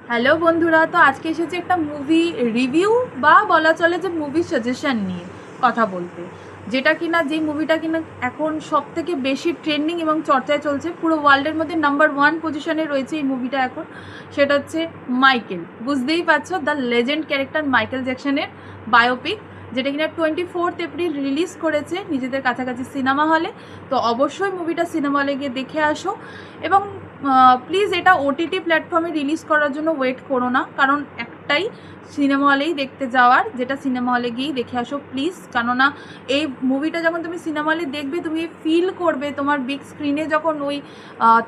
Hello বন্ধুরা, তো আজকে এসেছে একটা মুভি রিভিউ বা বলা চলে যে মুভি সাজেশন নিয়ে কথা বলতে, যেটা কিনা যেই মুভিটা কিনা এখন সব থেকে বেশি ট্রেন্ডিং এবং চর্চায় চলছে, পুরো ওয়ার্ল্ডের মধ্যে নাম্বার 1 পজিশনে রয়েছে এই মুভিটা এখন। সেটা হচ্ছে মাইকেল। বুঝতেই পারছো, দ্য লেজেন্ড ক্যারেক্টার মাইকেল জ্যাকসনের বায়োপিক, যেটা কিনা 24 এপ্রিল রিলিজ করেছে নিজেদের কাছাকাছি সিনেমা হলে। তো অবশ্যই মুভিটা সিনেমা হলে গিয়ে দেখে আসো। এবং প্লিজ এটা ওটিটি প্ল্যাটফর্মে রিলিজ করার জন্য ওয়েট করো না, কারণ একটাই সিনেমা হলেই দেখতে যাওয়ার, যেটা সিনেমা হলে গিয়েই দেখে আসো প্লিজ। কেননা এই মুভিটা যখন তুমি সিনেমা হলে দেখবে, তুমি ফিল করবে তোমার বিগ স্ক্রিনে যখন ওই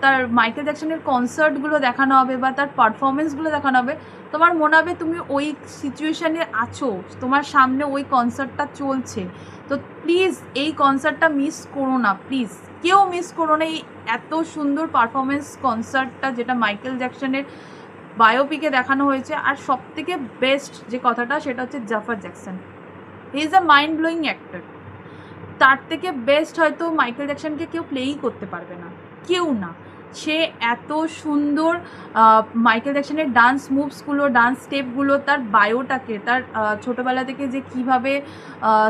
তার মাইকেল জ্যাকসনের কনসার্টগুলো দেখানো হবে বা তার পারফরমেন্সগুলো দেখানো হবে, তোমার মনে হবে তুমি ওই সিচুয়েশানে আছো, তোমার সামনে ওই কনসার্টটা চলছে। তো প্লিজ এই কনসার্টটা মিস করো না, প্লিজ কেউ মিস করো না। এই এত সুন্দর পারফরমেন্স কনসার্টটা যেটা মাইকেল জ্যাকসনের বায়োপিকে দেখানো হয়েছে, আর সবথেকে বেস্ট যে কথাটা সেটা হচ্ছে Jaafar Jackson. He is a mind blowing actor. তার থেকে বেস্ট হয়তো মাইকেল জ্যাকসনকে কেউ প্লেই করতে পারবে না, কেউ না। সে এত সুন্দর মাইকেল জ্যাকসনের ডান্স মুভসগুলো, ডান্স স্টেপগুলো, তার বায়োটাকে, তার ছোটোবেলা থেকে যে কীভাবে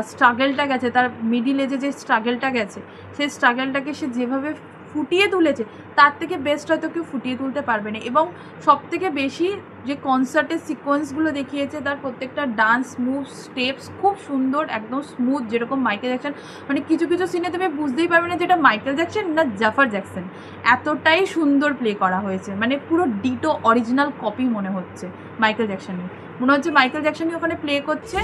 স্ট্রাগলটা গেছে, তার মিডিল এজে যে স্ট্রাগলটা গেছে, সেই স্ট্রাগলটাকে সে যেভাবে ফুটিয়ে তুলেছে, তার থেকে বেস্ট হয়তো কেউ ফুটিয়ে তুলতে পারবে না। এবং সবথেকে বেশি যে কনসার্টের সিকোয়েন্সগুলো দেখিয়েছে, তার প্রত্যেকটা ডান্স মুভ স্টেপস খুব সুন্দর, একদম স্মুথ, যেরকম মাইকেল জ্যাকসন। মানে কিছু কিছু সিনে তুমি বুঝতেই পারবে না যেটা মাইকেল জ্যাকসন না জাফর জ্যাকসন, এতটাই সুন্দর প্লে করা হয়েছে। মানে পুরো ডিটো অরিজিনাল কপি মনে হচ্ছে মাইকেল জ্যাকসনের, মনে হচ্ছে মাইকেল জ্যাকসনই ওখানে প্লে করছে।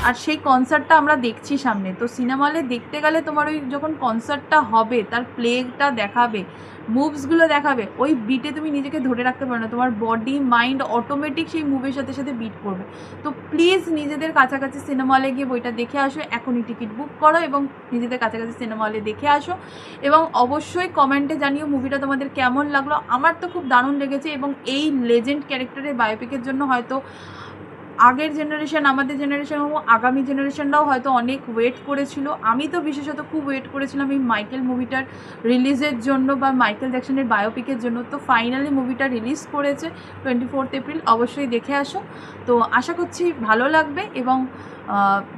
আর সেই কনসার্টটা আমরা দেখছি সামনে। তো সিনেমা হলে দেখতে গেলে তোমার ওই যখন কনসার্টটা হবে, তার প্লেটা দেখাবে, মুভসগুলো দেখাবে, ওই বিটে তুমি নিজেকে ধরে রাখতে পারো না, তোমার বডি মাইন্ড অটোমেটিক সেই মুভির সাথে সাথে বিট করবে। তো প্লিজ নিজেদের কাছাকাছি সিনেমা হলে গিয়ে বইটা দেখে আসো, এখনই টিকিট বুক করো এবং নিজেদের কাছাকাছি সিনেমা হলে দেখে আসো। এবং অবশ্যই কমেন্টে জানিও মুভিটা তোমাদের কেমন লাগলো। আমার তো খুব দারুণ লেগেছে, এবং এই লেজেন্ড ক্যারেক্টারের বায়োপিকের জন্য হয়তো আগের জেনারেশন, আমাদের জেনারেশন এবং আগামী জেনারেশনরাও হয়তো অনেক ওয়েট করেছিল। আমি তো বিশেষত খুব ওয়েট করেছিলাম এই মাইকেল মুভিটার রিলিজের জন্য বা মাইকেল জ্যাকসনের বায়োপিকের জন্য। তো ফাইনালি মুভিটা রিলিজ করেছে 24 এপ্রিল, অবশ্যই দেখে আসো। তো আশা করছি ভালো লাগবে এবং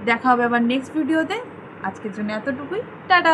দেখা হবে আবার নেক্সট ভিডিওতে। আজকের জন্য এতটুকুই, টাটা।